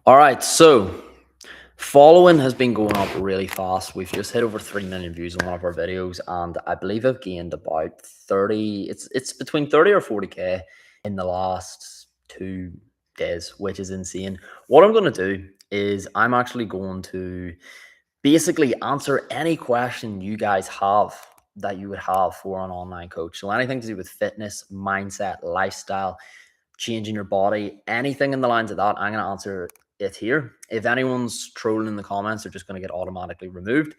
All right, so following has been going up really fast. We've just hit over 3 million views on one of our videos, and I believe I've gained about 30. It's between 30 or 40K in the last 2 days, which is insane. What I'm going to do is I'm actually going to basically answer any question you guys have that you would have for an online coach. So anything to do with fitness, mindset, lifestyle, changing your body, anything in the lines of that, I'm going to answer it here. If anyone's trolling in the comments, they're just going to get automatically removed.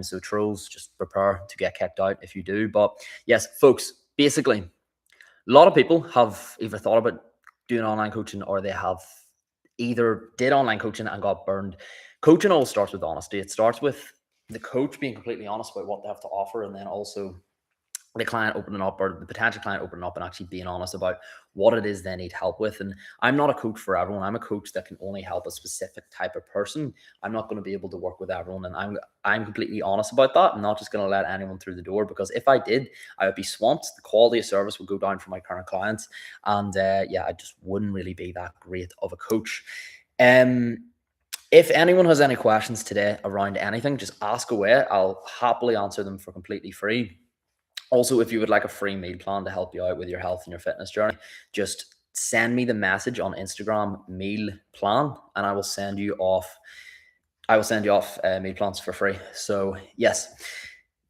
So trolls, just prepare to get kicked out if you do. But yes, folks, basically, a lot of people have either thought about doing online coaching or they have either did online coaching and got burned. Coaching all starts with honesty. It starts with the coach being completely honest about what they have to offer, and then also the client opening up or the potential client opening up and actually being honest about what it is they need help with. And I'm not a coach for everyone. I'm a coach that can only help a specific type of person. I'm not going to be able to work with everyone, and I'm completely honest about that. I'm not just going to let anyone through the door, because if I did, I would be swamped. The quality of service would go down for my current clients, and I just wouldn't really be that great of a coach. If anyone has any questions today around anything, just ask away. I'll happily answer them for completely free. Also, if you would like a free meal plan to help you out with your health and your fitness journey, just send me the message on Instagram, meal plan, and I will send you off. Meal plans for free. So yes,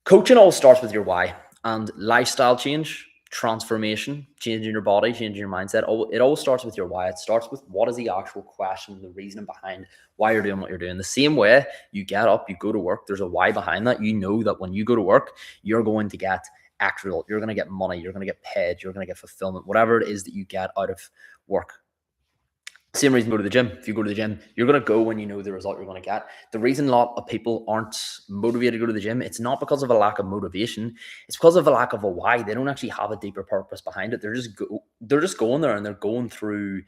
coaching all starts with your why, and lifestyle change, transformation, changing your body, changing your mindset. It all starts with your why. It starts with what is the actual question, the reason behind why you're doing what you're doing. The same way you get up, you go to work, there's a why behind that. You know that when you go to work, you're going to get X result. You're going to get money. You're going to get paid. You're going to get fulfillment, whatever it is that you get out of work. Same reason go to the gym. If you go to the gym, you're going to go when you know the result you're going to get. The reason a lot of people aren't motivated to go to the gym, it's not because of a lack of motivation. It's because of a lack of a why. They don't actually have a deeper purpose behind it. They're just going there, and they're going through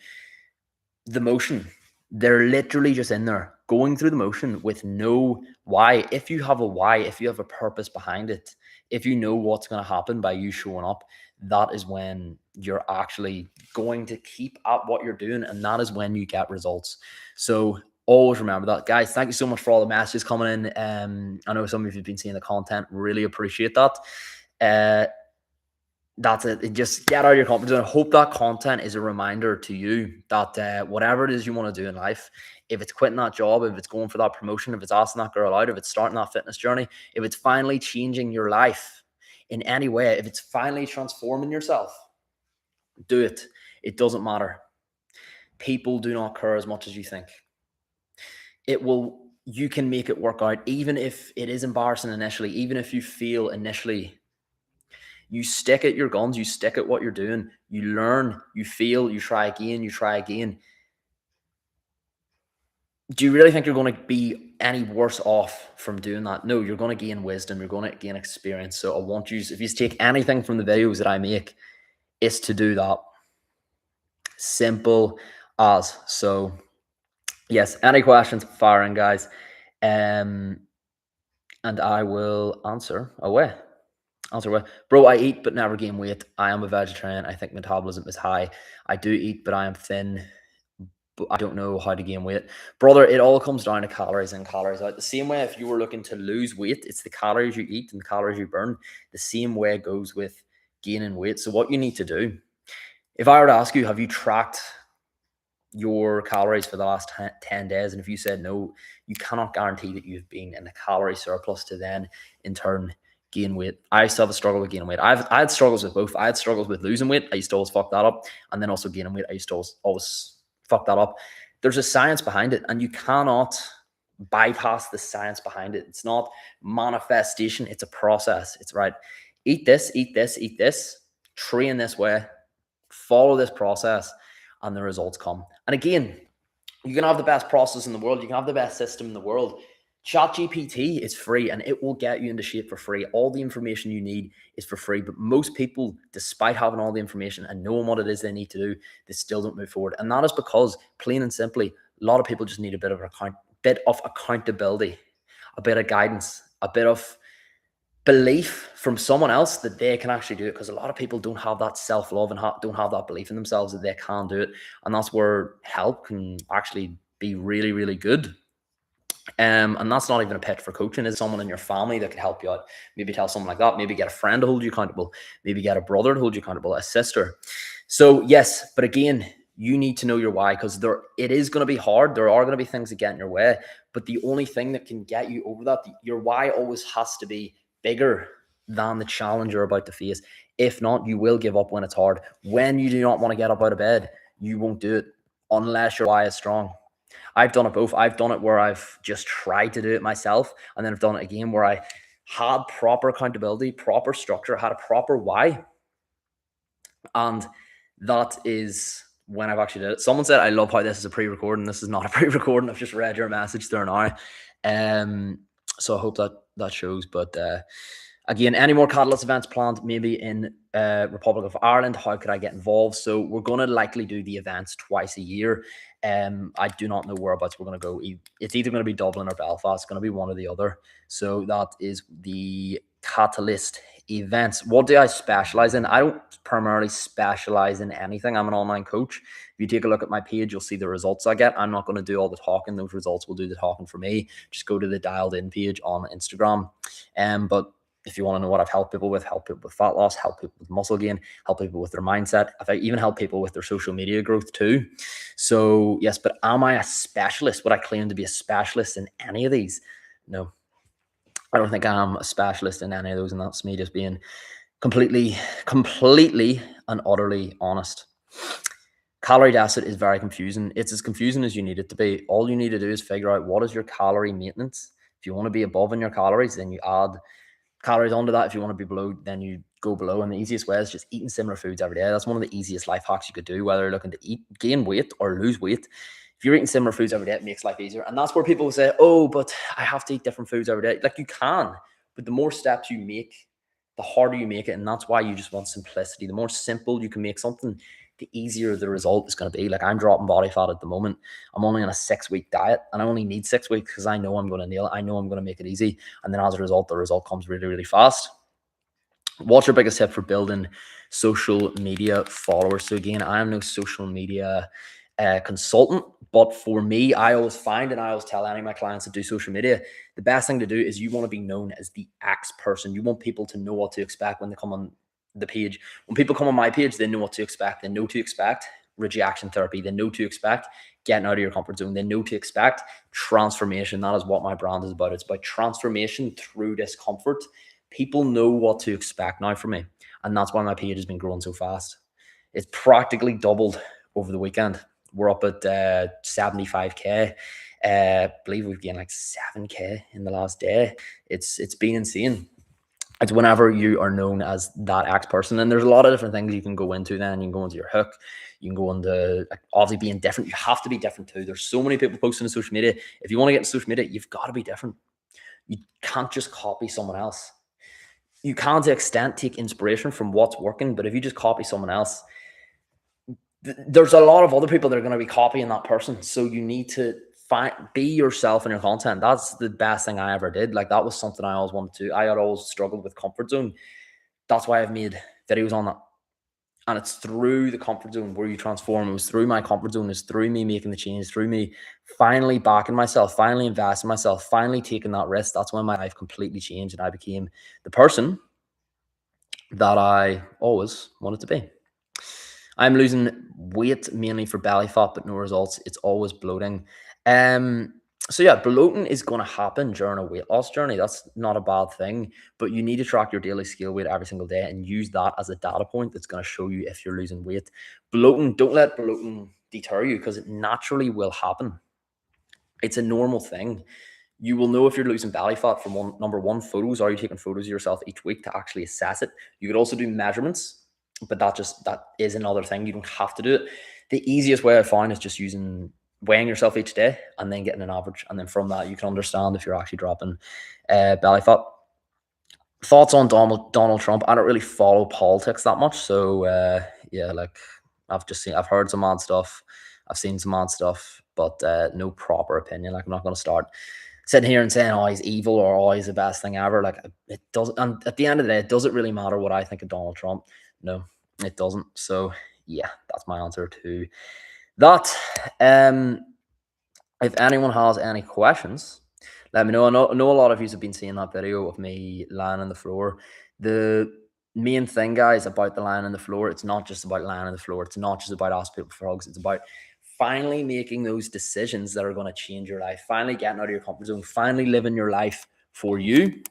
the motion. They're literally just in there going through the motion with no why. If you have a why, if you have a purpose behind it, if you know what's going to happen by you showing up, that is when you're actually going to keep at what you're doing, and that is when you get results. So always remember that, guys. Thank you so much for all the messages coming in. I know some of you have been seeing the content. Really appreciate that. That's it. Just get out of your comfort zone. I hope that content is a reminder to you that whatever it is you want to do in life, if it's quitting that job, if it's going for that promotion, if it's asking that girl out, if it's starting that fitness journey, if it's finally changing your life in any way, if it's finally transforming yourself, do it. It doesn't matter. People do not care as much as you think. You can make it work out, even if it is embarrassing initially, even if you feel initially. You stick at your guns, you stick at what you're doing, you learn, you fail, you try again, you try again. Do you really think you're going to be any worse off from doing that? No, you're going to gain wisdom, you're going to gain experience. So I want you, if you take anything from the videos that I make, it's to do that. Simple as. So yes, any questions, firing, guys. And I will answer away. Bro, I eat but never gain weight. I am a vegetarian. I think metabolism is high. I do eat, but I am thin. But I don't know how to gain weight. Brother, it all comes down to calories in, calories out. The same way if you were looking to lose weight, it's the calories you eat and the calories you burn. The same way goes with gaining weight. So what you need to do, if I were to ask you, have you tracked your calories for the last 10 days? And if you said no, you cannot guarantee that you've been in a calorie surplus to then in turn gain weight. I still have a struggle with gaining weight. I had struggles with both. I had struggles with losing weight. I used to always fuck that up. And then also gaining weight. I used to always fuck that up. There's a science behind it, and you cannot bypass the science behind it. It's not manifestation. It's a process. It's right. Eat this, eat this, eat this, train this way, follow this process, and the results come. And again, you can have the best process in the world. You can have the best system in the world. ChatGPT is free, and it will get you into shape for free. All the information you need is for free. But most people, despite having all the information and knowing what it is they need to do, they still don't move forward. And that is because, plain and simply, a lot of people just need a bit of accountability, a bit of guidance, a bit of belief from someone else that they can actually do it, because a lot of people don't have that self-love and don't have that belief in themselves that they can do it. And that's where help can actually be really, really good. And that's not even a pitch for coaching. Is someone in your family that could help you out. Maybe tell someone like that. Maybe get a friend to hold you accountable. Maybe get a brother to hold you accountable, a sister. So yes, but again, you need to know your why, because it is going to be hard. There are going to be things that get in your way, but the only thing that can get you over that, your why always has to be bigger than the challenge you're about to face. If not, you will give up when it's hard. When you do not want to get up out of bed, you won't do it unless your why is strong. I've done it both. I've done it where I've just tried to do it myself, and then I've done it again where I had proper accountability, proper structure, had a proper why. And that is when I've actually did it. Someone said, I love how this is a pre-recording. This is not a pre-recording. I've just read your message there now. So I hope that shows. But again, any more Catalyst events planned, maybe in Republic of Ireland? How could I get involved? So we're going to likely do the events twice a year. I do not know whereabouts we're going to go. It's either going to be Dublin or Belfast. It's going to be one or the other. So that is the Catalyst events. What do I specialize in? I don't primarily specialize in anything. I'm an online coach. If you take a look at my page, you'll see the results I get. I'm not going to do all the talking. Those results will do the talking for me. Just go to the Dialed In page on Instagram. But if you want to know what I've helped people with fat loss, help people with muscle gain, help people with their mindset. I've even helped people with their social media growth too. So yes, but am I a specialist? Would I claim to be a specialist in any of these? No, I don't think I'm a specialist in any of those, and that's me just being completely and utterly honest. Calorie deficit is very confusing. It's as confusing as you need it to be. All you need to do is figure out what is your calorie maintenance. If you want to be above in your calories, then you add calories onto that. If you want to be below, then you go below. And the easiest way is just eating similar foods every day. That's one of the easiest life hacks you could do, whether you're looking to gain weight or lose weight. If you're eating similar foods every day, it makes life easier. And that's where people say, oh, but I have to eat different foods every day. Like, you can, but the more steps you make, the harder you make it. And that's why you just want simplicity. The more simple you can make something, the easier the result is going to be. Like, I'm dropping body fat at the moment. I'm only on a 6-week diet, and I only need 6 weeks because I know I'm going to nail it. I know I'm going to make it easy. And then as a result, the result comes really, really fast. What's your biggest tip for building social media followers? So again, I am no social media consultant, but for me, I always find, and I always tell any of my clients that do social media, the best thing to do is you want to be known as the X person. You want people to know what to expect when they come on the page. When people come on my page, they know what to expect. They know to expect rejection therapy. They know to expect getting out of your comfort zone. They know to expect transformation. That is what my brand is about. It's about transformation through discomfort. People know what to expect now from me. And that's why my page has been growing so fast. It's practically doubled over the weekend. We're up at 75K. I believe we've gained like 7K in the last day. It's been insane. It's whenever you are known as that X person. And there's a lot of different things you can go into then. You can go into your hook. You can go into, like, obviously being different. You have to be different too. There's so many people posting on social media. If you want to get into social media, you've got to be different. You can't just copy someone else. You can, to an extent, take inspiration from what's working. But if you just copy someone else, there's a lot of other people that are going to be copying that person. So you need to be yourself in your content. That's the best thing I ever did. Like, that was something I always wanted to. I had always struggled with comfort zone. That's why I've made videos on that. And it's through the comfort zone where you transform. It was through my comfort zone. It's through me making the change, through me finally backing myself, finally investing myself, finally taking that risk. That's when my life completely changed, and I became the person that I always wanted to be. I'm losing weight mainly for belly fat, but no results. It's always bloating. So yeah, bloating is going to happen during a weight loss journey. That's not a bad thing, but you need to track your daily scale weight every single day and use that as a data point that's going to show you if you're losing weight. Bloating, don't let bloating deter you, because it naturally will happen. It's a normal thing. You will know if you're losing belly fat from number one, photos. Are you taking photos of yourself each week to actually assess it? You could also do measurements, but that is another thing. You don't have to do it. The easiest way I find is just weighing yourself each day and then getting an average. And then from that, you can understand if you're actually dropping belly fat. Thoughts on Donald Trump? I don't really follow politics that much. So yeah, like, I've heard some mad stuff. I've seen some mad stuff, but no proper opinion. Like, I'm not going to start sitting here and saying, oh, he's evil, or oh, he's the best thing ever. Like, it doesn't. And at the end of the day, it doesn't really matter what I think of Donald Trump. No, it doesn't. So yeah, that's my answer to that. If anyone has any questions, let me know. I know a lot of you have been seeing that video of me lying on the floor. The main thing, guys, about the lying on the floor, it's not just about lying on the floor. It's not just about asking people for hugs. It's about finally making those decisions that are going to change your life. Finally getting out of your comfort zone. Finally living your life for you.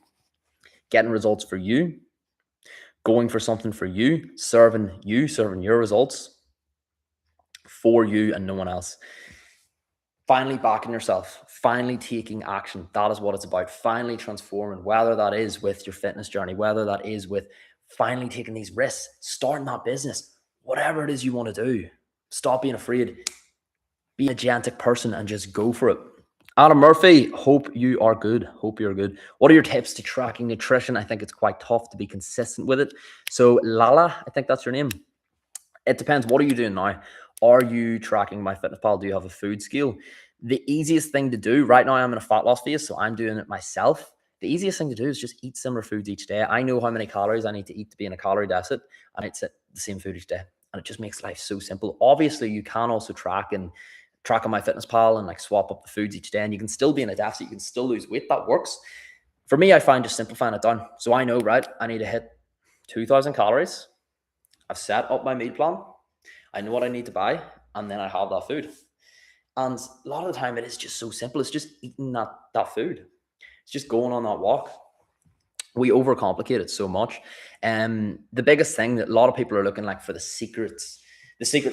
Getting results for you. Going for something for you. Serving your results for you and no one else. Finally backing yourself, finally taking action. That is what it's about. Finally transforming, whether that is with your fitness journey, whether that is with finally taking these risks, starting that business, whatever it is you want to do. Stop being afraid. Be a gigantic person and just go for it. Adam Murphy, hope you are good. Hope you're good. What are your tips to tracking nutrition? I think it's quite tough to be consistent with it. So Lala, I think that's your name. It depends. What are you doing now? Are you tracking MyFitnessPal? Do you have a food scale? The easiest thing to do right now, I'm in a fat loss phase, so I'm doing it myself. The easiest thing to do is just eat similar foods each day. I know how many calories I need to eat to be in a calorie deficit, and it's the same food each day. And it just makes life so simple. Obviously, you can also track on MyFitnessPal and like swap up the foods each day, and you can still be in a deficit. You can still lose weight. That works. For me, I find just simplifying it down. So I know, right? I need to hit 2,000 calories. I've set up my meal plan. I know what I need to buy, and then I have that food. And a lot of the time, it is just so simple. It's just eating that food. It's just going on that walk. We overcomplicate it so much. The biggest thing that a lot of people are looking like for the secret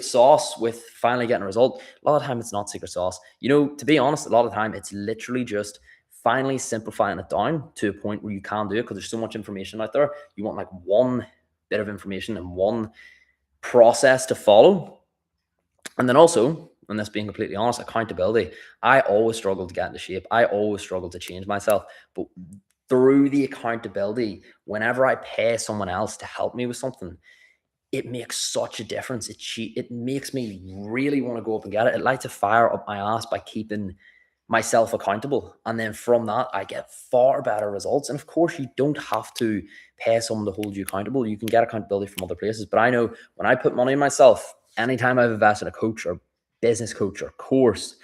sauce with finally getting a result. A lot of the time, it's not secret sauce. You know, to be honest, a lot of the time, it's literally just finally simplifying it down to a point where you can do it because there's so much information out there. You want like one bit of information and one process to follow. And then also, and this being completely honest, accountability. I always struggle to get into shape. I always struggle to change myself. But through the accountability, whenever I pay someone else to help me with something, it makes such a difference. It makes me really want to go up and get it. It lights a fire up my ass by keeping myself accountable. And then from that, I get far better results. And of course, you don't have to pay someone to hold you accountable. You can get accountability from other places. But I know when I put money in myself, anytime I've invested in a coach or business coach or course,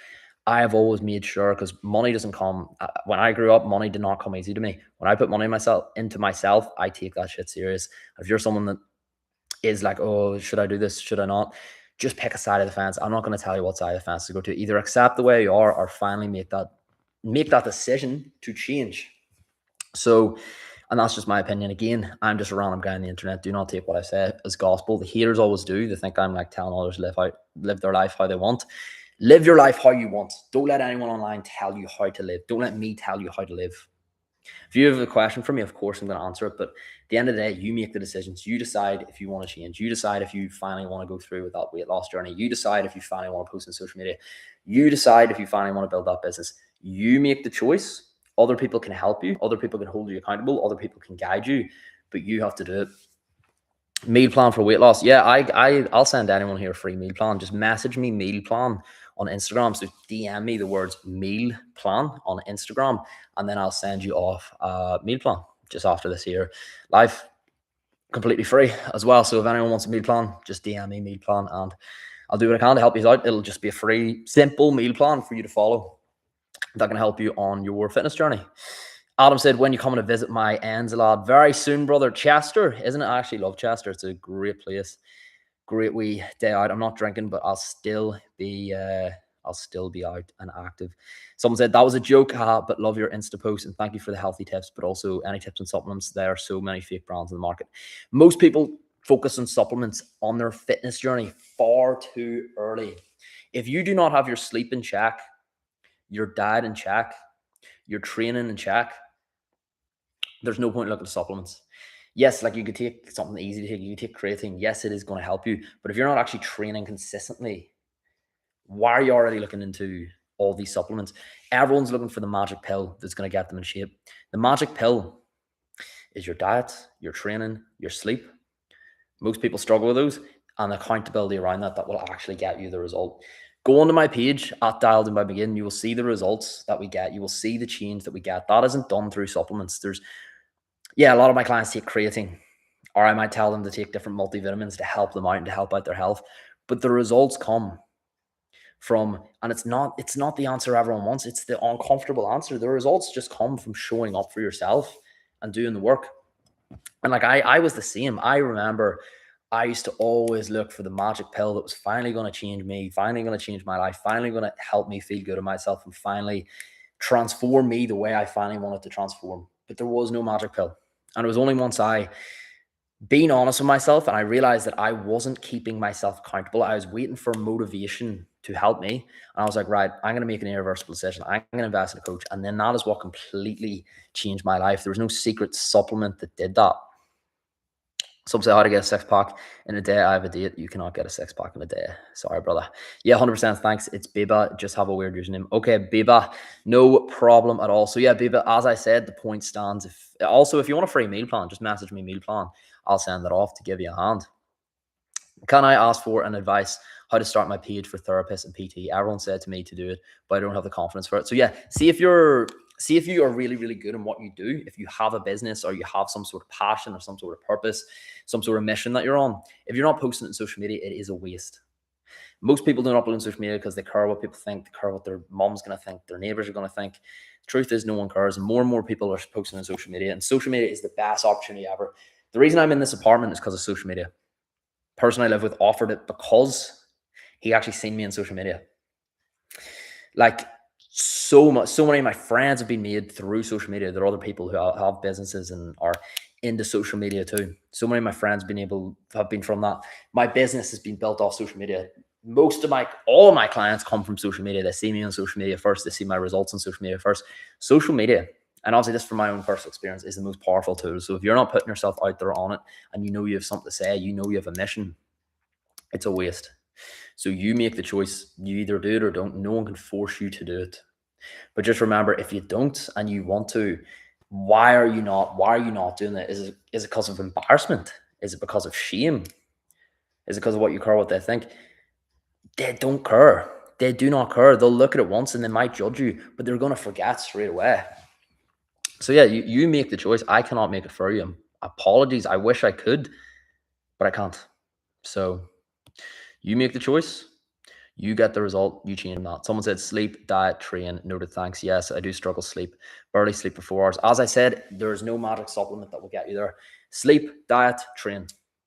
I have always made sure, because money doesn't come. When I grew up, money did not come easy to me. When I put money into myself, I take that shit serious. If you're someone that is like, oh, should I do this? Should I not? Just pick a side of the fence. I'm not going to tell you what side of the fence to go to. Either accept the way you are or finally make that decision to change. So, and that's just my opinion. Again, I'm just a random guy on the internet. Do not take what I say as gospel. The haters always do. They think I'm like telling others to live their life how they want. Live your life how you want. Don't let anyone online tell you how to live. Don't let me tell you how to live. If you have a question for me, of course, I'm going to answer it. But at the end of the day, you make the decisions. You decide if you want to change. You decide if you finally want to go through with that weight loss journey. You decide if you finally want to post on social media. You decide if you finally want to build that business. You make the choice. Other people can help you. Other people can hold you accountable. Other people can guide you. But you have to do it. Meal plan for weight loss. Yeah, I'll send anyone here a free meal plan. Just message me meal plan on Instagram. So DM me the words meal plan on Instagram, and then I'll send you off a meal plan just after this here live, completely free as well. So if anyone wants a meal plan, just DM me meal plan, and I'll do what I can to help you out. It'll just be a free, simple meal plan for you to follow that can help you on your fitness journey. Adam said, when you coming to visit my ends, lad? Very soon, brother. Chester, isn't it? I actually love Chester. It's a great place. Great wee day out. I'm not drinking, but I'll still be out and active. Someone said that was a joke, but love your Insta post and thank you for the healthy tips, but also any tips and supplements. There are so many fake brands in the market. Most people focus on supplements on their fitness journey far too early. If you do not have your sleep in check, your diet in check, your training in check, there's no point looking at supplements. Yes, like you could take something easy to take. You could take creatine. Yes, it is going to help you. But if you're not actually training consistently, why are you already looking into all these supplements? Everyone's looking for the magic pill that's going to get them in shape. The magic pill is your diet, your training, your sleep. Most people struggle with those, and accountability around that will actually get you the result. Go onto my page at Dialed In by Begin. You will see the results that we get. You will see the change that we get. That isn't done through supplements. A lot of my clients take creatine, or I might tell them to take different multivitamins to help them out and to help out their health. But the results come and it's not the answer everyone wants. It's the uncomfortable answer. The results just come from showing up for yourself and doing the work. And like I was the same. I remember I used to always look for the magic pill that was finally going to change me, finally going to change my life, finally going to help me feel good of myself, and finally transform me the way I finally wanted to transform. But there was no magic pill. And it was only once I being honest with myself and I realized that I wasn't keeping myself accountable. I was waiting for motivation to help me. And I was like, right, I'm going to make an irreversible decision. I'm going to invest in a coach. And then that is what completely changed my life. There was no secret supplement that did that. Some say how to get a six pack in a day. I have a date. You cannot get a six pack in a day. Sorry, brother. Yeah, 100%. Thanks. It's Biba. Just have a weird username. Okay, Biba. No problem at all. So yeah, Biba, as I said, the point stands. If you want a free meal plan, just message me meal plan. I'll send that off to give you a hand. Can I ask for an advice how to start my page for therapists and PT? Everyone said to me to do it, but I don't have the confidence for it. So yeah, see if you are really, really good in what you do. If you have a business or you have some sort of passion or some sort of purpose, some sort of mission that you're on, if you're not posting it on social media, it is a waste. Most people don't upload on social media because they care what people think, they care what their mom's going to think, their neighbors are going to think. The truth is no one cares, and more people are posting on social media, and social media is the best opportunity ever. The reason I'm in this apartment is because of social media. The person I live with offered it because he actually seen me on social media. Like so many of my friends have been made through social media. There are other people who have businesses and are into social media too. So many of my friends have been from that. My business has been built off social media. All of my clients come from social media. They see me on social media first. They see my results on social media first. Social media, and obviously this from my own personal experience, is the most powerful tool. So if you're not putting yourself out there on it and you know you have something to say, you know you have a mission, it's a waste. So you make the choice. You either do it or don't. No one can force you to do it. But just remember, if you don't and you want to, why are you not doing it? Is it because of embarrassment? Is it because of shame? Is it because of what you care, what they think? They don't care. They do not care. They'll look at it once and they might judge you, but they're going to forget straight away. So yeah, you make the choice. I cannot make it for you. Apologies. I wish I could, but I can't. So you make the choice. You get the result, you change that. Someone said sleep, diet, train. Noted, thanks. Yes, I do struggle sleep. Barely sleep for 4 hours. As I said, there's no magic supplement that will get you there. Sleep, diet, train.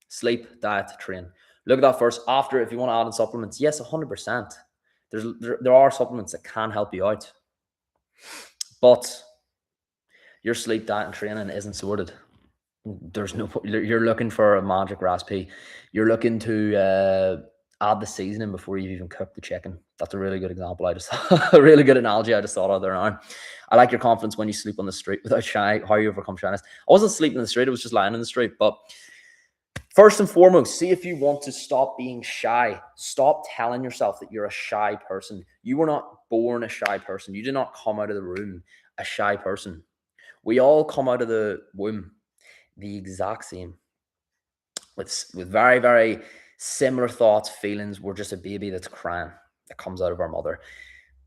Sleep, diet, train. Look at that first. After, if you want to add in supplements, yes, 100%. There are supplements that can help you out. But your sleep, diet, and training isn't sorted. You're looking for a magic recipe. You're looking to add the seasoning before you've even cooked the chicken. That's a really good example. A really good analogy I just thought of there now. I like your confidence when you sleep on the street without shy, how you overcome shyness. I wasn't sleeping in the street, I was just lying in the street. But first and foremost, see if you want to stop being shy. Stop telling yourself that you're a shy person. You were not born a shy person. You did not come out of the room a shy person. We all come out of the womb the exact same, with very, very similar thoughts, feelings. We're just a baby that's crying, that comes out of our mother.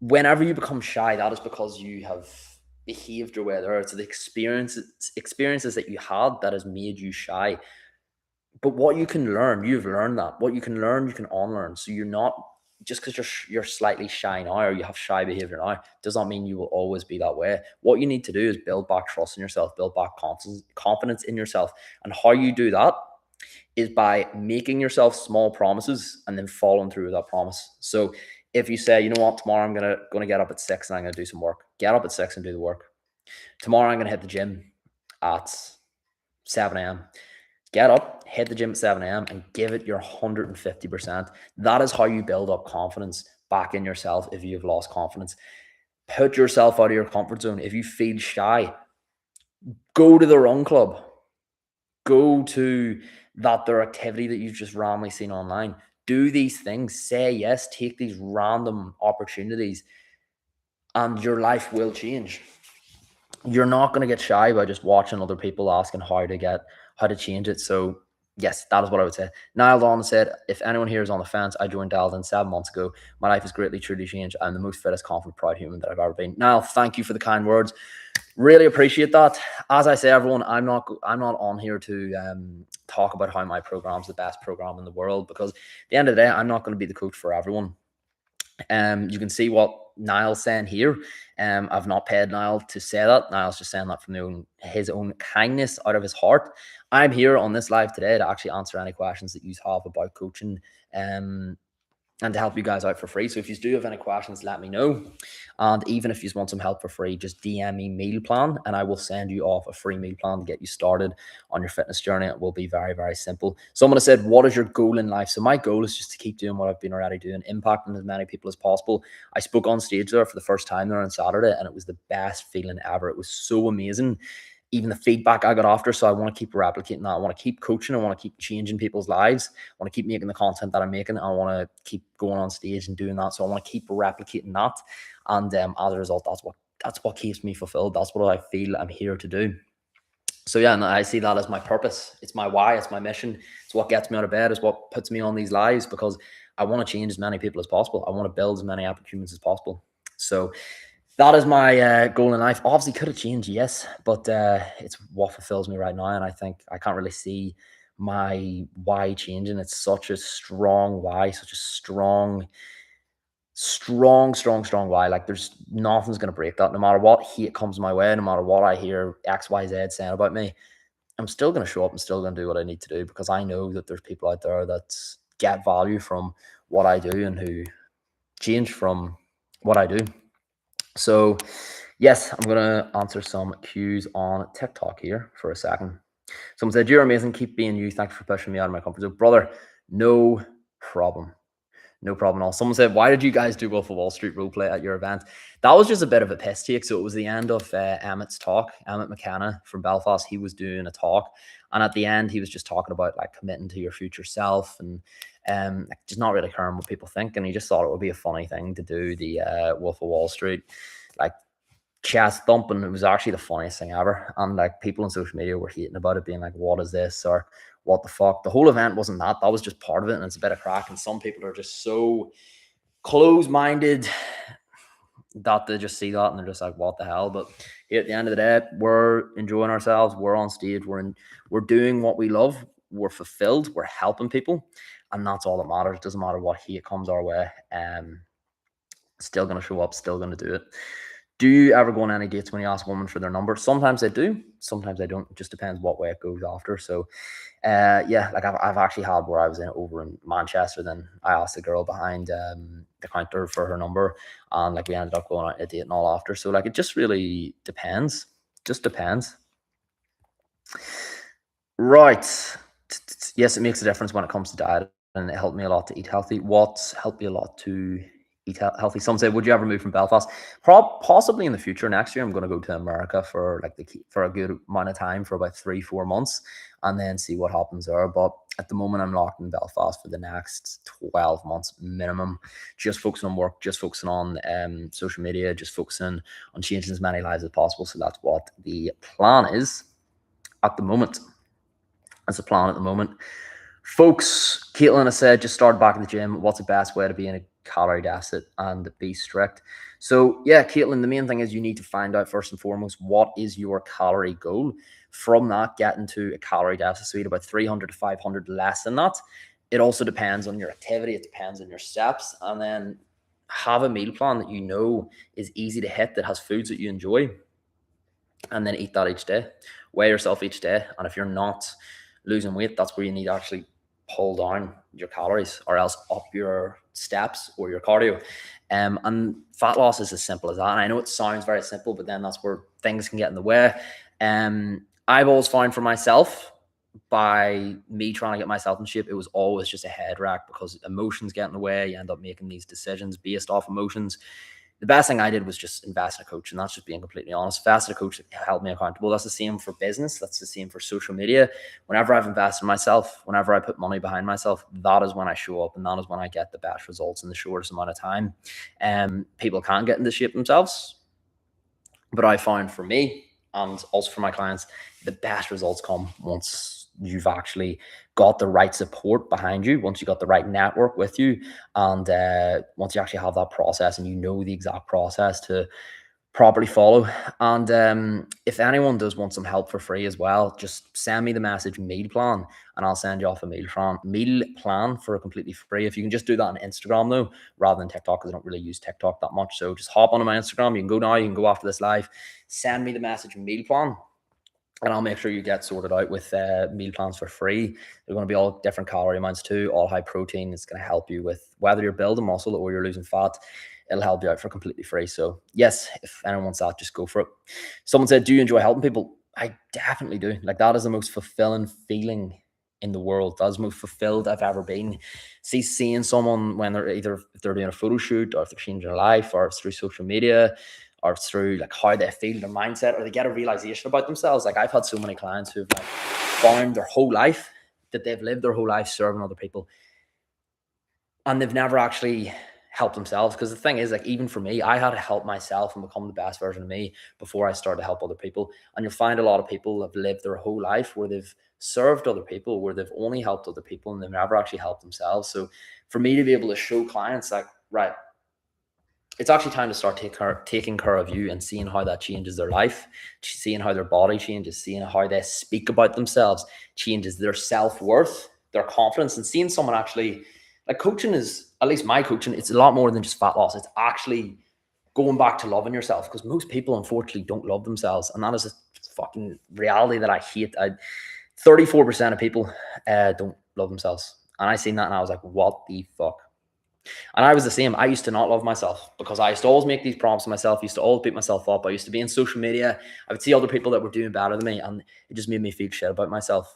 Whenever you become shy, that is because you have behaved your way there. It's the experiences that you had that has made you shy. But what you can learn, you've learned that. What you can learn, you can unlearn. So you're not, just because you're slightly shy now or you have shy behavior now, does not mean you will always be that way. What you need to do is build back trust in yourself, build back confidence in yourself. And how you do that is by making yourself small promises and then following through with that promise. So if you say, you know what, tomorrow I'm gonna get up at 6 and I'm gonna do some work. Get up at 6 and do the work. Tomorrow I'm gonna hit the gym at 7 a.m. Get up, hit the gym at 7 a.m. and give it your 150%. That is how you build up confidence back in yourself if you've lost confidence. Put yourself out of your comfort zone. If you feel shy, go to the run club. Go to their activity that you've just randomly seen online. Do these things. Say yes. Take these random opportunities and your life will change. You're not going to get shy by just watching other people asking how to change it. So yes, that is what I would say. Niall Dawn said, if anyone here is on the fence, I joined Dalton 7 months ago. My life has greatly, truly changed. I'm the most fittest, confident, proud human that I've ever been. Niall, thank you for the kind words. Really appreciate that. As I say, everyone, I'm not on here to talk about how my program's the best program in the world, because at the end of the day, I'm not going to be the coach for everyone. You can see what Niall's saying here. I've not paid Niall to say that. Niall's just saying that from his own kindness out of his heart. I'm here on this live today to actually answer any questions that you have about coaching. And to help you guys out for free. So if you do have any questions, let me know. And even if you want some help for free, just DM me meal plan and I will send you off a free meal plan to get you started on your fitness journey. It will be very, very simple. Someone has said, what is your goal in life? So my goal is just to keep doing what I've been already doing, impacting as many people as possible. I spoke on stage there for the first time there on Saturday and it was the best feeling ever. It was so amazing. Even the feedback I got after. So I want to keep replicating that. I want to keep coaching. I want to keep changing people's lives. I want to keep making the content that I'm making. I want to keep going on stage and doing that. So I want to keep replicating that. And as a result, that's what keeps me fulfilled. That's what I feel I'm here to do. So yeah, and I see that as my purpose. It's my why. It's my mission. It's what gets me out of bed. It's what puts me on these lives because I want to change as many people as possible. I want to build as many opportunities as possible. So that is my goal in life. Obviously, could have changed, yes, but it's what fulfills me right now. And I think I can't really see my why changing. It's such a strong why, such a strong why. Like there's nothing's going to break that. No matter what hate comes my way, no matter what I hear X, Y, Z saying about me, I'm still going to show up and still going to do what I need to do because I know that there's people out there that get value from what I do and who change from what I do. So, yes, I'm going to answer some cues on TikTok here for a second. Someone said, you're amazing. Keep being you. Thanks for pushing me out of my comfort zone. Brother, no problem. No problem at all. Someone said, why did you guys do Wolf of Wall Street roleplay at your event? That was just a bit of a piss take. So it was the end of Emmett's talk. Emmett McKenna from Belfast, he was doing a talk. And at the end, he was just talking about like committing to your future self and just not really caring what people think. And he just thought it would be a funny thing to do the Wolf of Wall Street, like chest thumping. It was actually the funniest thing ever. And like people on social media were hating about it, being like, what is this? Or what the fuck? The whole event wasn't that. That was just part of it. And it's a bit of crack. And some people are just so close-minded that they just see that and they're just like, what the hell? But here at the end of the day, we're enjoying ourselves. We're on stage. We're doing what we love. We're fulfilled. We're helping people. And that's all that matters. It doesn't matter what hate comes our way. Still going to show up. Still going to do it. Do you ever go on any dates when you ask a woman for their number? Sometimes I do. Sometimes I don't. It just depends what way it goes after. So, yeah, like I've actually had where I was over in Manchester. Then I asked the girl behind the counter for her number, and like we ended up going on a date and all after. So like it just really depends. Just depends. Right. Yes, it makes a difference when it comes to diet, and it helped me a lot to eat healthy. What's helped me a lot to eat healthy? Some say, would you ever move from Belfast? Possibly in the future. Next year, I'm going to go to America for a good amount of time, for about 3-4 months, and then see what happens there. But at the moment, I'm locked in Belfast for the next 12 months minimum. Just focusing on work, just focusing on social media, just focusing on changing as many lives as possible. So that's what the plan is at the moment. That's the plan at the moment. Folks, Caitlin has said, just start back in the gym. What's the best way to be in a calorie deficit and be strict? So yeah, Caitlin, the main thing is you need to find out first and foremost, what is your calorie goal? From that, get into a calorie deficit. So eat about 300 to 500 less than that. It also depends on your activity. It depends on your steps. And then have a meal plan that you know is easy to hit, that has foods that you enjoy. And then eat that each day. Weigh yourself each day. And if you're not losing weight, that's where you need to actually pull down your calories or else up your steps or your cardio. And fat loss is as simple as that. And I know it sounds very simple, but then that's where things can get in the way. I've always found for myself, by me trying to get myself in shape, it was always just a head rack because emotions get in the way. You end up making these decisions based off emotions. The best thing I did was just invest in a coach, and that's just being completely honest. Invest in a coach that held me accountable. That's the same for business. That's the same for social media. Whenever I've invested in myself, whenever I put money behind myself, that is when I show up, and that is when I get the best results in the shortest amount of time. People can't get into shape themselves, but I found for me and also for my clients, the best results come once you've actually got the right support behind you, once you got the right network with you, and once you actually have that process and you know the exact process to properly follow. And if anyone does want some help for free as well, just send me the message meal plan and I'll send you off a meal plan for completely free. If you can just do that on Instagram though, rather than TikTok, because I don't really use TikTok that much. So just hop onto my Instagram. You can go now, you can go after this live, send me the message meal plan and I'll make sure you get sorted out with meal plans for free. They're going to be all different calorie amounts too, all high protein. It's going to help you with whether you're building muscle or you're losing fat. It'll help you out for completely free. So yes, if anyone wants that, just go for it. Someone said, do you enjoy helping people? I definitely do. Like, that is the most fulfilling feeling in the world. That's the most fulfilled I've ever been. Seeing someone when they're either, if they're doing a photo shoot or if they're changing their life or it's through social media or through like how they feel, their mindset, or they get a realization about themselves. Like, I've had so many clients who've like found their whole life that they've lived their whole life serving other people and they've never actually helped themselves. Because the thing is, like, even for me, I had to help myself and become the best version of me before I started to help other people. And you'll find a lot of people have lived their whole life where they've served other people, where they've only helped other people and they've never actually helped themselves. So for me to be able to show clients like, right, it's actually time to start taking care of you and seeing how that changes their life, seeing how their body changes, seeing how they speak about themselves changes their self-worth, their confidence, and seeing someone actually, like, coaching is, at least my coaching, it's a lot more than just fat loss. It's actually going back to loving yourself, because most people unfortunately don't love themselves, and that is a fucking reality that I hate. 34% of people don't love themselves, and I seen that and I was like, what the fuck? And I was the same. I used to not love myself because I used to always make these promises to myself. I used to always beat myself up. I used to be in social media. I would see other people that were doing better than me, and it just made me feel shit about myself.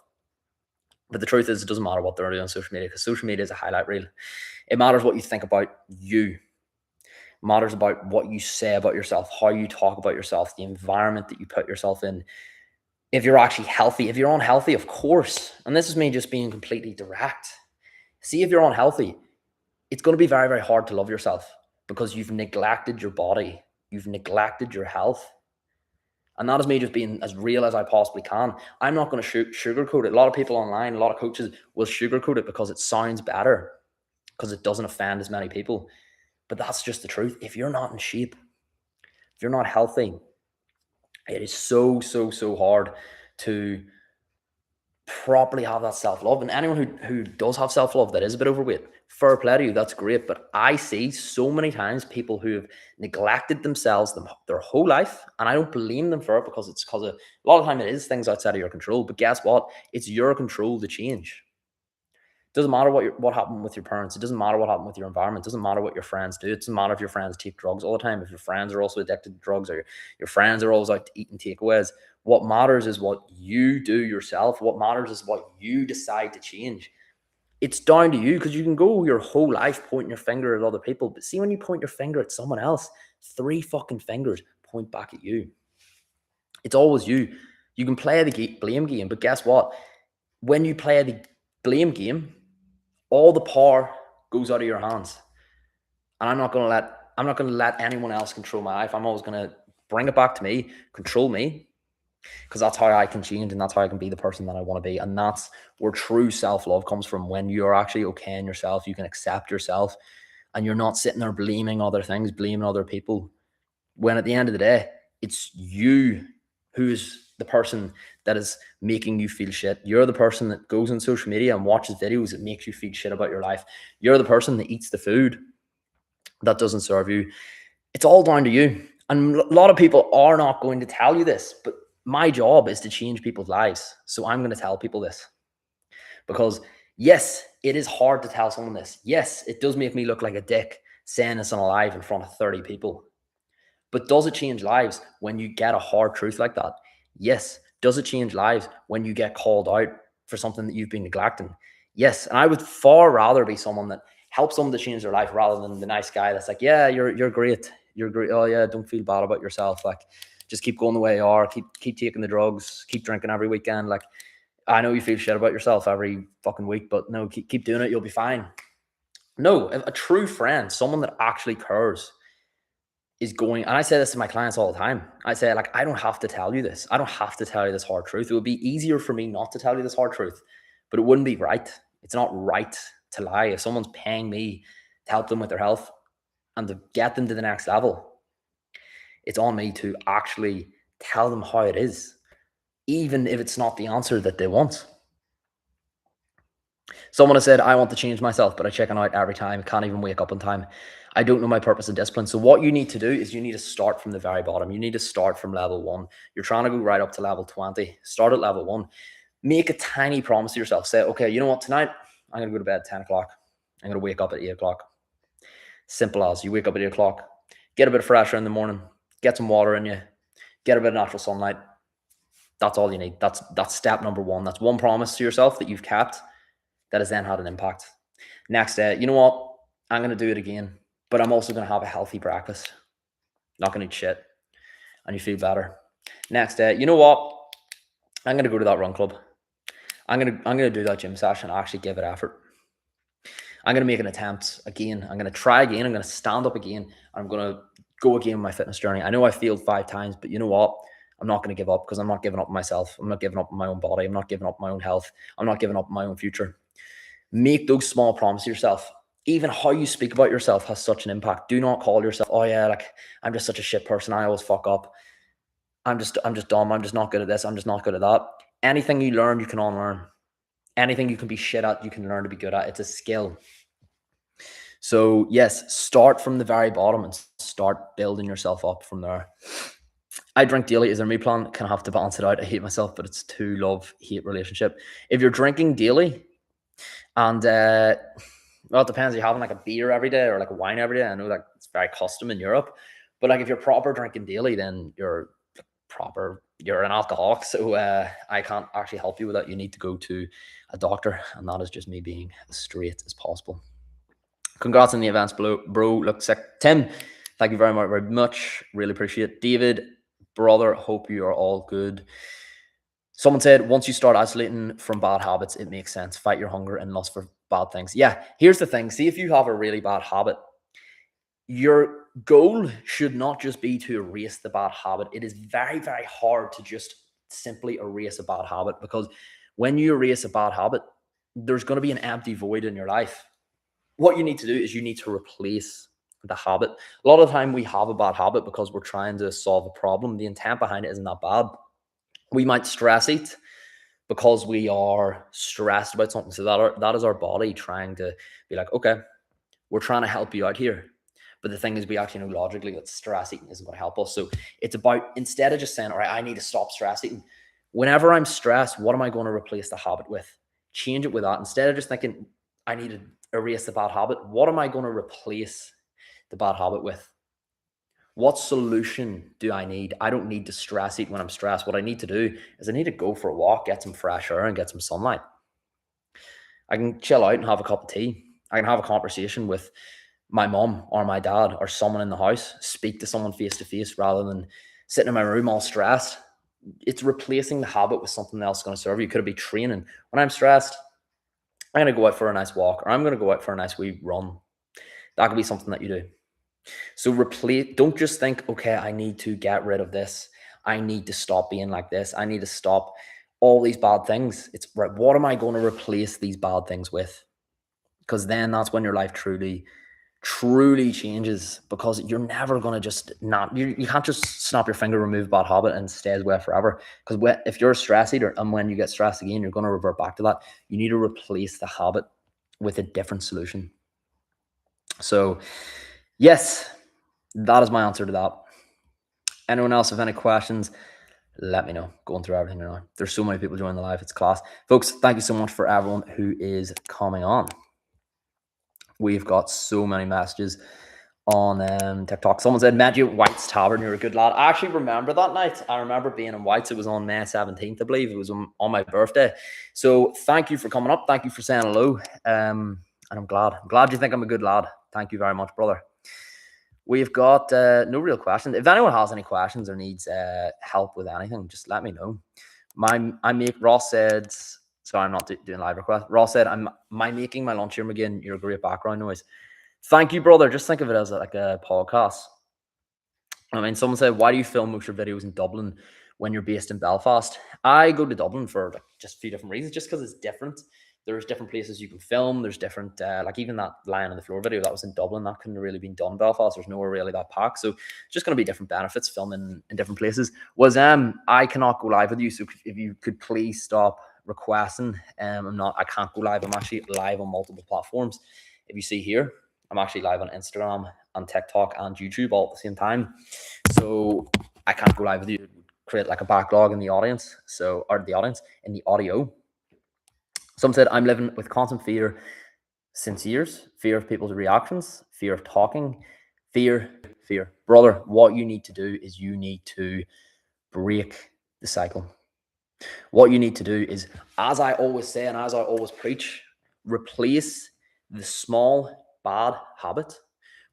But the truth is, it doesn't matter what they're doing on social media, because social media is a highlight reel. It matters what you think about you. It matters about what you say about yourself, how you talk about yourself, the environment that you put yourself in. If you're actually healthy, if you're unhealthy, of course. And this is me just being completely direct. See, if you're unhealthy, it's going to be very, very hard to love yourself because you've neglected your body. You've neglected your health. And that is me just being as real as I possibly can. I'm not going to sugarcoat it. A lot of people online, a lot of coaches will sugarcoat it because it sounds better, because it doesn't offend as many people. But that's just the truth. If you're not in shape, if you're not healthy, it is so, so, so hard to properly have that self-love. And anyone who does have self-love that is a bit overweight, fair play to you, that's great. But I see so many times people who have neglected themselves their whole life, and I don't blame them for it, because it's because a lot of the time it is things outside of your control. But guess what? It's your control to change. It doesn't matter what happened with your parents. It doesn't matter what happened with your environment. It doesn't matter what your friends do. It doesn't matter if your friends take drugs all the time, if your friends are also addicted to drugs, or your friends are always out eating takeaways. What matters is what you do yourself. What matters is what you decide to change. It's down to you, because you can go your whole life pointing your finger at other people. But see, when you point your finger at someone else, 3 fucking fingers point back at you. It's always you. You can play the blame game, but guess what? When you play the blame game, all the power goes out of your hands. And I'm not going to let anyone else control my life. I'm always going to bring it back to me, control me, because that's how I can change, and that's how I can be the person that I want to be. And that's where true self-love comes from. When you're actually okay in yourself, you can accept yourself, and you're not sitting there blaming other things, blaming other people. When at the end of the day, it's you who's the person that is making you feel shit. You're the person that goes on social media and watches videos that makes you feel shit about your life. You're the person that eats the food that doesn't serve you. It's all down to you. And a lot of people are not going to tell you this, but my job is to change people's lives. So I'm going to tell people this, because yes, it is hard to tell someone this. Yes, it does make me look like a dick saying this on a live in front of 30 people. But does it change lives when you get a hard truth like that? Yes. Does it change lives when you get called out for something that you've been neglecting? Yes. And I would far rather be someone that helps someone to change their life, rather than the nice guy that's like, yeah, you're great. You're great. Oh yeah, don't feel bad about yourself. Like, just keep going the way you are. Keep taking the drugs. Keep drinking every weekend. Like, I know you feel shit about yourself every fucking week, but no, keep doing it. You'll be fine. No, a true friend, someone that actually cares, is going, and I say this to my clients all the time. I say, like, I don't have to tell you this. I don't have to tell you this hard truth. It would be easier for me not to tell you this hard truth, but it wouldn't be right. It's not right to lie. If someone's paying me to help them with their health and to get them to the next level, It's on me to actually tell them how it is, even if it's not the answer that they want. Someone has said, I want to change myself, but I chicken out every time, can't even wake up on time. I don't know my purpose and discipline. So what you need to do is you need to start from the very bottom. You need to start from level 1. You're trying to go right up to level 20. Start at level 1. Make a tiny promise to yourself. Say, okay, you know what, tonight I'm going to go to bed at 10 o'clock. I'm going to wake up at 8 o'clock. Simple as. You wake up at 8 o'clock, get a bit of fresh air in the morning, get some water in you, get a bit of natural sunlight. That's all you need. That's step number 1. That's one promise to yourself that you've kept that has then had an impact. Next day, you know what? I'm going to do it again, but I'm also going to have a healthy breakfast. Not going to eat shit. And you feel better. Next day, you know what? I'm going to go to that run club. I'm going to do that gym session and actually give it effort. I'm going to make an attempt again. I'm going to try again. I'm going to stand up again. I'm going to go again with my fitness journey. I know I failed 5 times, but you know what? I'm not going to give up because I'm not giving up on myself. I'm not giving up on my own body. I'm not giving up on my own health. I'm not giving up on my own future. Make those small promises to yourself. Even how you speak about yourself has such an impact. Do not call yourself, oh yeah, like I'm just such a shit person. I always fuck up. I'm just dumb. I'm just not good at this. I'm just not good at that. Anything you learn, you can unlearn. Anything you can be shit at, you can learn to be good at. It's a skill. So yes, start from the very bottom and start building yourself up from there. I drink daily. Is there a meal plan? Kind of have to balance it out. I hate myself, but it's too love-hate relationship. If you're drinking daily and well, it depends. You're having like a beer every day or like a wine every day. I know that it's very custom in Europe, but like if you're proper drinking daily, then you're an alcoholic. So I can't actually help you with that. You need to go to a doctor, and that is just me being as straight as possible. Congrats on the events, bro. Look sick. Tim, thank you very much. Very much. Really appreciate it. David, brother, hope you are all good. Someone said, once you start isolating from bad habits, it makes sense. Fight your hunger and lust for bad things. Yeah, here's the thing. See, if you have a really bad habit, your goal should not just be to erase the bad habit. It is very, very hard to just simply erase a bad habit, because when you erase a bad habit, there's going to be an empty void in your life. What you need to do is you need to replace the habit. A lot of the time we have a bad habit because we're trying to solve a problem. The intent behind it isn't that bad. We might stress eat because we are stressed about something. So that is our body trying to be like, okay, we're trying to help you out here. But the thing is, we actually know logically that stress eating isn't going to help us. So it's about, instead of just saying, all right, I need to stop stress eating. Whenever I'm stressed, what am I going to replace the habit with? Change it with that. Instead of just thinking, I need to erase the bad habit, what am I going to replace the bad habit with? What solution do I need? I don't need to stress eat when I'm stressed. What I need to do is I need to go for a walk, get some fresh air and get some sunlight. I can chill out and have a cup of tea. I can have a conversation with my mom or my dad or someone in the house, speak to someone face to face rather than sitting in my room all stressed. It's replacing the habit with something else going to serve you. Could it be training? When I'm stressed, I'm going to go out for a nice walk, or I'm going to go out for a nice wee run. That could be something that you do. So don't just think, okay, I need to get rid of this. I need to stop being like this. I need to stop all these bad things. It's right. What am I going to replace these bad things with? Because then that's when your life truly changes, because you're never going to just you can't just snap your finger, remove bad habit and stays away forever. Because if you're a stress eater and when you get stressed again, you're going to revert back to that. You need to replace the habit with a different solution. So yes, that is my answer to that. Anyone else have any questions? Let me know. Going through everything now. There's so many people joining the live. It's class. Folks, thank you so much for everyone who is coming on. We've got so many messages on TikTok. Someone said, met you at White's Tavern. You're a good lad. I actually remember that night. I remember being in White's. It was on May 17th, I believe. It was on my birthday. So thank you for coming up. Thank you for saying hello. And I'm glad you think I'm a good lad. Thank you very much, brother. We've got no real questions. If anyone has any questions or needs help with anything, just let me know. Ross said, sorry, I'm not doing live request. Ross said, I'm making my lunch here, McGinn. You're a great background noise. Thank you, brother. Just think of it as like a podcast. I mean, someone said, why do you film most of your videos in Dublin when you're based in Belfast? I go to Dublin for just a few different reasons, just because it's different. There's different places you can film. There's different, like even that Lion on the Floor video that was in Dublin, that couldn't have really been done in Belfast. There's nowhere really that packed. So just going to be different benefits filming in different places. I cannot go live with you. So if you could please stop requesting. I can't go live. I'm actually live on multiple platforms. If you see here, I'm actually live on Instagram and TikTok and YouTube all at the same time. So I can't go live with you. Create like a backlog in the audience. Or the audience in the audio. Some said, I'm living with constant fear since years. Fear of people's reactions, fear of talking, fear. Brother, what you need to do is you need to break the cycle. What you need to do is, as I always say and as I always preach, replace the small bad habit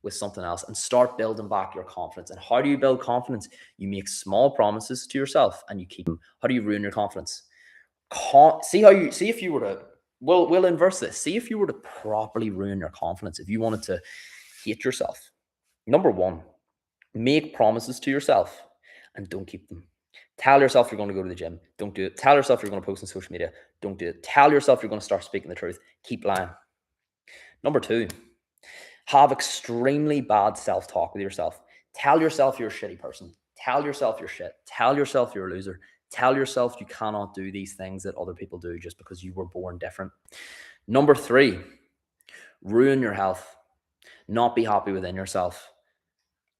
with something else and start building back your confidence. And how do you build confidence? You make small promises to yourself and you keep them. How do you ruin your confidence? If you were to, we'll inverse this. See if you were to properly ruin your confidence, if you wanted to hate yourself. Number one, make promises to yourself and don't keep them. Tell yourself you're going to go to the gym. Don't do it. Tell yourself you're going to post on social media. Don't do it. Tell yourself you're going to start speaking the truth. Keep lying. Number two, have extremely bad self-talk with yourself. Tell yourself you're a shitty person. Tell yourself you're shit. Tell yourself you're a loser. Tell yourself you cannot do these things that other people do just because you were born different. Number three, ruin your health. Not be happy within yourself.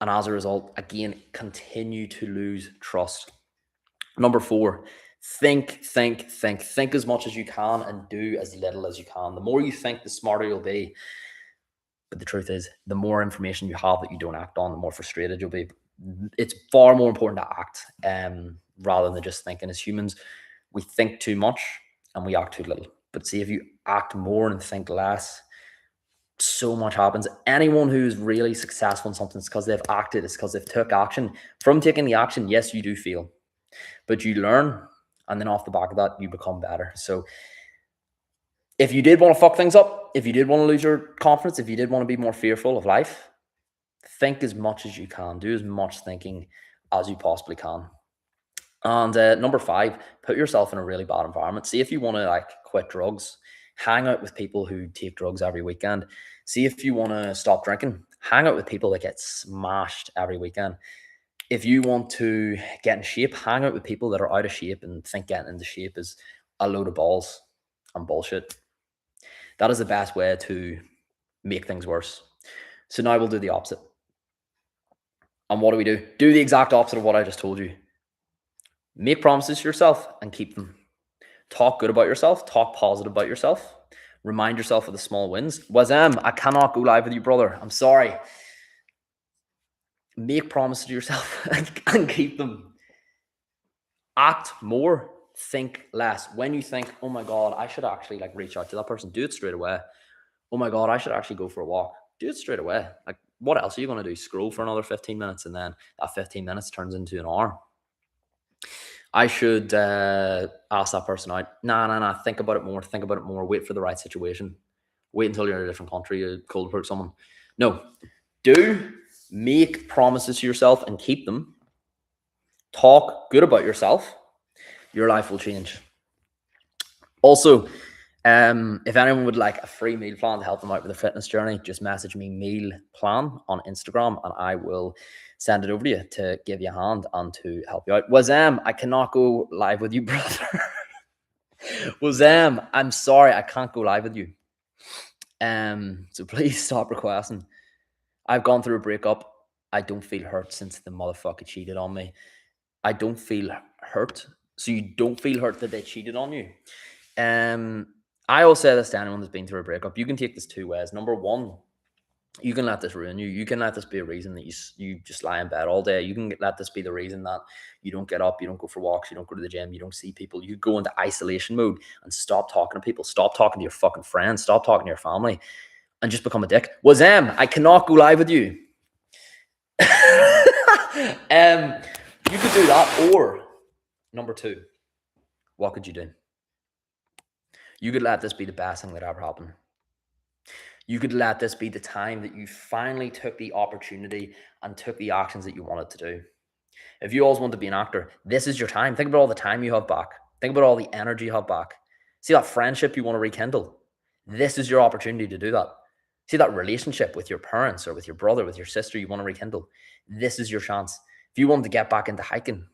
And as a result, again, continue to lose trust. Number four, think as much as you can and do as little as you can. The more you think, the smarter you'll be. But the truth is, the more information you have that you don't act on, the more frustrated you'll be. It's far more important to act rather than just thinking. As humans, we think too much and we act too little. But see, if you act more and think less, so much happens. Anyone who's really successful in something is because they've acted. It's because they've took action. From taking the action, yes, you do feel, but you learn, and then off the back of that, you become better. So if you did want to fuck things up, if you did want to lose your confidence, if you did want to be more fearful of life, think as much as you can. Do as much thinking as you possibly can. And number five, put yourself in a really bad environment. See if you want to like quit drugs, hang out with people who take drugs every weekend. See if you want to stop drinking, hang out with people that get smashed every weekend. If you want to get in shape, hang out with people that are out of shape and think getting into shape is a load of balls and bullshit. That is the best way to make things worse. So now we'll do the opposite. And what do? Do the exact opposite of what I just told you. Make promises to yourself and keep them. Talk good about yourself. Talk positive about yourself. Remind yourself of the small wins. Wazam, I cannot go live with you, brother. I'm sorry. Make promises to yourself and keep them. Act more. Think less. When you think, oh my God, I should actually like reach out to that person, do it straight away. Oh my God, I should actually go for a walk. Do it straight away. Like, what else are you going to do? Scroll for another 15 minutes and then that 15 minutes turns into an hour. I should ask that person out. Nah. Think about it more. Wait for the right situation. Wait until you're in a different country. You cold approach someone. No. Do make promises to yourself and keep them. Talk good about yourself. Your life will change. Also, if anyone would like a free meal plan to help them out with their fitness journey, just message me meal plan on Instagram and I will send it over to you to give you a hand and to help you out. Wazam, I cannot go live with you, brother. Wazam, I'm sorry, I can't go live with you. So please stop requesting. I've gone through a breakup. I don't feel hurt since the motherfucker cheated on me. I don't feel hurt. So you don't feel hurt that they cheated on you. I always say this to anyone that's been through a breakup. You can take this two ways. Number one, you can let this ruin you. You can let this be a reason that you just lie in bed all day. You can let this be the reason that you don't get up, you don't go for walks, you don't go to the gym, you don't see people. You go into isolation mode and stop talking to people. Stop talking to your fucking friends. Stop talking to your family and just become a dick. Wazam, I cannot go live with you. You could do that. Or number two, what could you do? You could let this be the best thing that ever happened. You could let this be the time that you finally took the opportunity and took the actions that you wanted to do. If you always want to be an actor, this is your time. Think about all the time you have back. Think about all the energy you have back. See that friendship you want to rekindle? This is your opportunity to do that. See that relationship with your parents or with your brother, with your sister you want to rekindle? This is your chance. If you want to get back into hiking,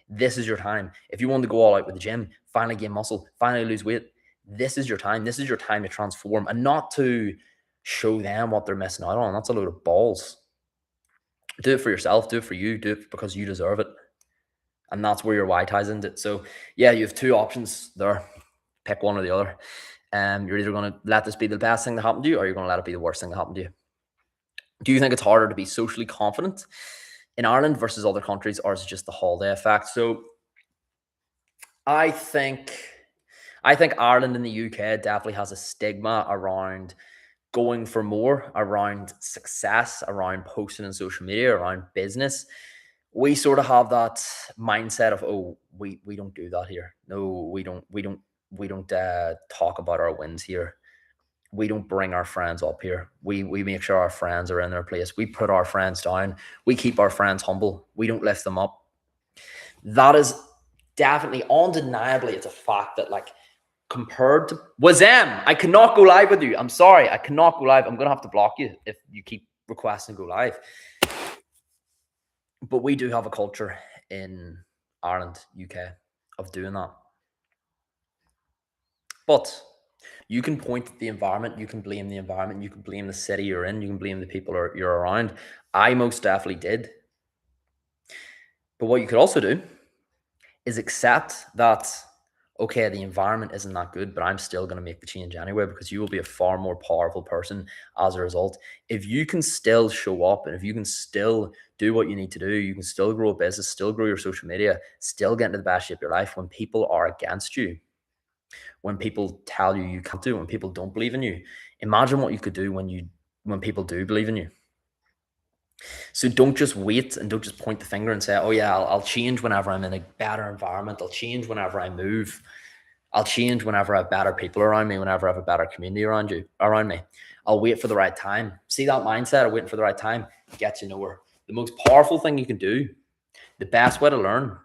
this is your time. If you want to go all out with the gym, finally gain muscle, finally lose weight, this is your time. This is your time to transform and not to show them what they're missing out on. That's a load of balls. Do it for yourself. Do it for you. Do it because you deserve it. And that's where your why ties into it. So, yeah, you have two options there. Pick one or the other. You're either going to let this be the best thing that happened to you, or you're going to let it be the worst thing that happened to you. Do you think it's harder to be socially confident in Ireland versus other countries, or is it just the holiday effect? So, I think Ireland and the UK definitely has a stigma around going for more, around success, around posting on social media, around business. We sort of have that mindset of, oh, we don't do that here. No, we don't talk about our wins here. We don't bring our friends up here. We make sure our friends are in their place. We put our friends down. We keep our friends humble. We don't lift them up. That is definitely, undeniably, it's a fact that, like, compared to Wazam, I cannot go live with you. I'm sorry, I cannot go live. I'm gonna have to block you if you keep requesting to go live. But we do have a culture in Ireland, UK, of doing that. But you can point at the environment, you can blame the environment, you can blame the city you're in, you can blame the people you're around. I most definitely did. But what you could also do is accept that, okay, the environment isn't that good, but I'm still going to make the change anyway, because you will be a far more powerful person as a result. If you can still show up and if you can still do what you need to do, you can still grow a business, still grow your social media, still get into the best shape of your life when people are against you, when people tell you you can't do it, when people don't believe in you. Imagine what you could do when people do believe in you. So don't just wait and don't just point the finger and say, oh yeah, I'll change whenever I'm in a better environment. I'll change whenever I move. I'll change whenever I have better people around me, whenever I have a better community around me. I'll wait for the right time. See that mindset of waiting for the right time gets you nowhere. The most powerful thing you can do, the best way to learn,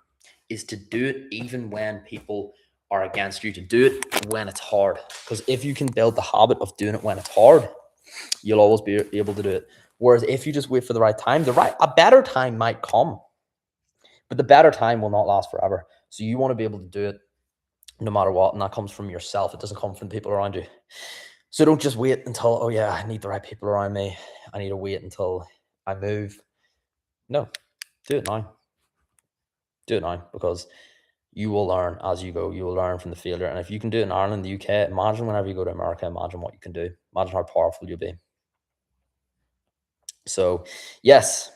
is to do it even when people are against you, to do it when it's hard. Because if you can build the habit of doing it when it's hard, you'll always be able to do it. Whereas if you just wait for the right time, a better time might come, but the better time will not last forever. So you want to be able to do it no matter what, and that comes from yourself. It doesn't come from the people around you. So don't just wait until, oh yeah, I need the right people around me. I need to wait until I move. No, do it now. Do it now, because you will learn as you go. You will learn from the failure. And if you can do it in Ireland, the UK, imagine whenever you go to America, imagine what you can do. Imagine how powerful you'll be. So, yes,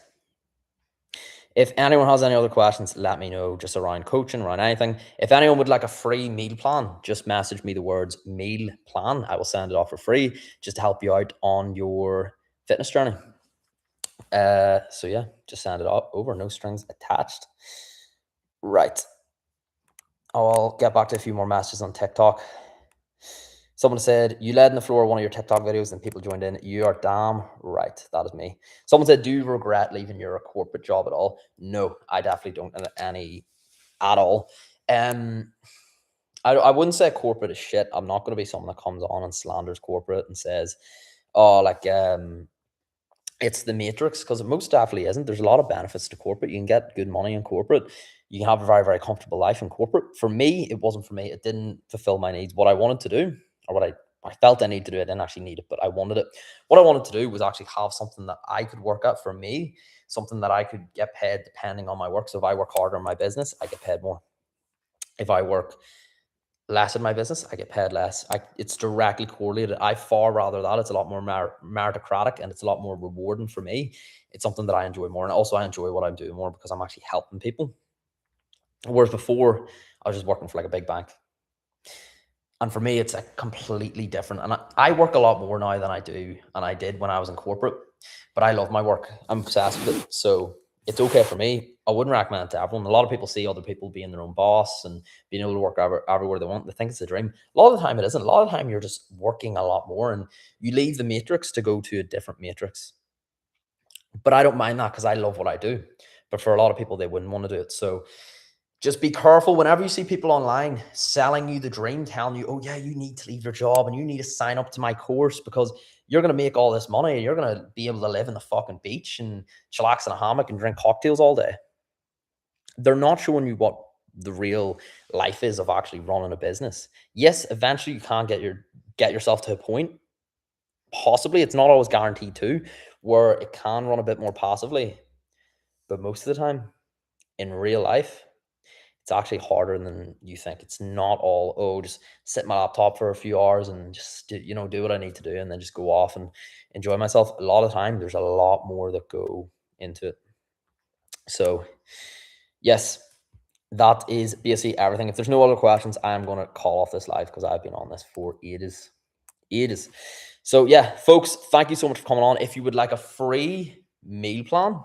if anyone has any other questions, let me know, just around coaching, around anything. If anyone would like a free meal plan, just message me the words meal plan. I will send it off for free just to help you out on your fitness journey. So yeah, just send it over, no strings attached. Right. I'll get back to a few more messages on TikTok. Someone said, you led in the floor one of your TikTok videos and people joined in. You are damn right. That is me. Someone said, do you regret leaving your corporate job at all? No, I definitely don't any at all. I wouldn't say corporate is shit. I'm not going to be someone that comes on and slanders corporate and says, oh, like, it's the matrix, because it most definitely isn't. There's a lot of benefits to corporate. You can get good money in corporate. You can have a very, very comfortable life in corporate. For me, it wasn't for me. It didn't fulfill my needs. What I wanted to do, or what I felt I needed to do, I didn't actually need it, but I wanted it. What I wanted to do was actually have something that I could work at for me, something that I could get paid depending on my work. So if I work harder in my business, I get paid more. If I work less in my business, I get paid less. It's directly correlated. I far rather that. It's a lot more meritocratic and it's a lot more rewarding for me. It's something that I enjoy more. And also I enjoy what I'm doing more because I'm actually helping people. Whereas before, I was just working for like a big bank. And for me, it's like completely different. And I work a lot more now than I do and I did when I was in corporate. But I love my work. I'm obsessed with it. So it's okay for me. I wouldn't recommend it to everyone. A lot of people see other people being their own boss and being able to work everywhere they want. They think it's a dream. A lot of the time it isn't. A lot of the time you're just working a lot more and you leave the matrix to go to a different matrix. But I don't mind that because I love what I do. But for a lot of people, they wouldn't want to do it. So Just be careful whenever you see people online selling you the dream, telling you, oh, yeah, you need to leave your job and you need to sign up to my course because you're going to make all this money. You're going to be able to live in the fucking beach and chillax in a hammock and drink cocktails all day. They're not showing you what the real life is of actually running a business. Yes, eventually you can get yourself to a point. Possibly, it's not always guaranteed to, where it can run a bit more passively. But most of the time, in real life, it's actually harder than you think. It's not all, oh, just sit at my laptop for a few hours and just, do what I need to do and then just go off and enjoy myself. A lot of time, there's a lot more that go into it. So, yes, that is basically everything. If there's no other questions, I'm going to call off this live because I've been on this for ages. Ages. So, yeah, folks, thank you so much for coming on. If you would like a free meal plan,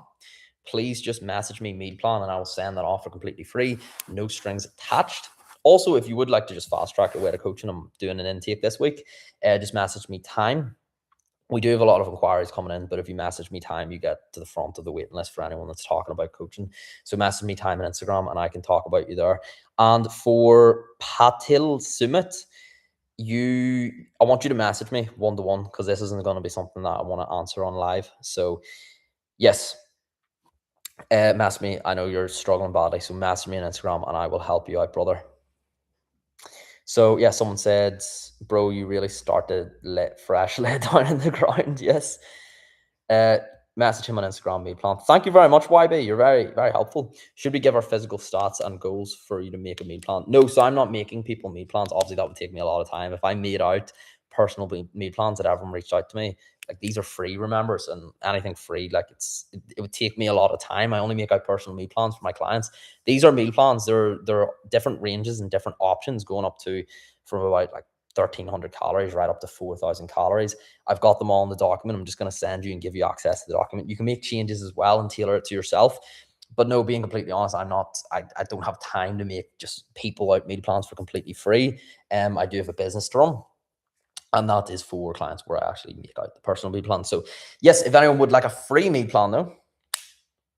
please just message me meal plan and I will send that off for completely free. No strings attached. Also, if you would like to just fast track your way to coaching, I'm doing an intake this week. Just message me time. We do have a lot of inquiries coming in, but if you message me time, you get to the front of the waiting list for anyone that's talking about coaching. So message me time on Instagram and I can talk about you there. And for Patil Sumit, I want you to message me one-to-one because this isn't going to be something that I want to answer on live. So yes, message me. I know you're struggling badly, so message me on Instagram and I will help you out, brother. So yeah, someone said, bro, you really started fresh lay down in the ground. Yes. Message him on Instagram, meal plan. Thank you very much, YB. You're very, very helpful. Should we give our physical stats and goals for you to make a meal plan? No, so I'm not making people meal plans. Obviously, that would take me a lot of time. If I made out personal meal plans that everyone reached out to me, like these are free, remember, and anything free, like it would take me a lot of time. I only make out personal meal plans for my clients. These are meal plans. They're different ranges and different options going up to from about like 1,300 calories right up to 4,000 calories. I've got them all in the document. I'm just going to send you and give you access to the document. You can make changes as well and tailor it to yourself. But no, being completely honest, I don't have time to make just people out meal plans for completely free. I do have a business to run. And that is for clients where I actually make out the personal meal plan. So yes, if anyone would like a free meal plan though,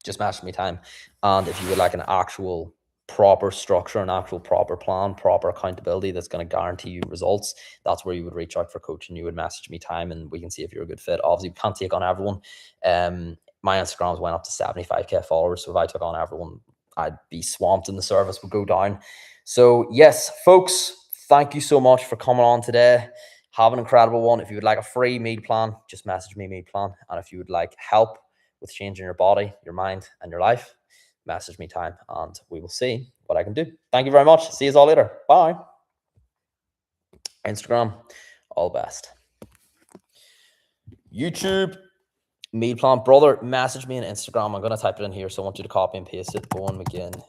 just message me time. And if you would like an actual proper structure, an actual proper plan, proper accountability that's going to guarantee you results, that's where you would reach out for coaching. You would message me time and we can see if you're a good fit. Obviously, we can't take on everyone. My Instagrams went up to 75k followers. So if I took on everyone, I'd be swamped and the service would go down. So yes, folks, thank you so much for coming on today. Have an incredible one. If you would like a free meal plan, just message me meal plan. And if you would like help with changing your body, your mind, and your life, message me time and we will see what I can do. Thank you very much. See you all later. Bye. Instagram, all best. YouTube, meal plan. Brother, message me on Instagram. I'm going to type it in here, so I want you to copy and paste it. Owen McGinn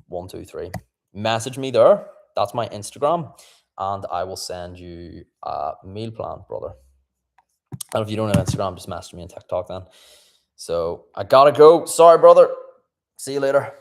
123. Message me there. That's my Instagram. And I will send you a meal plan, brother. And if you don't have Instagram, just message me on TikTok then. So I gotta go. Sorry, brother. See you later.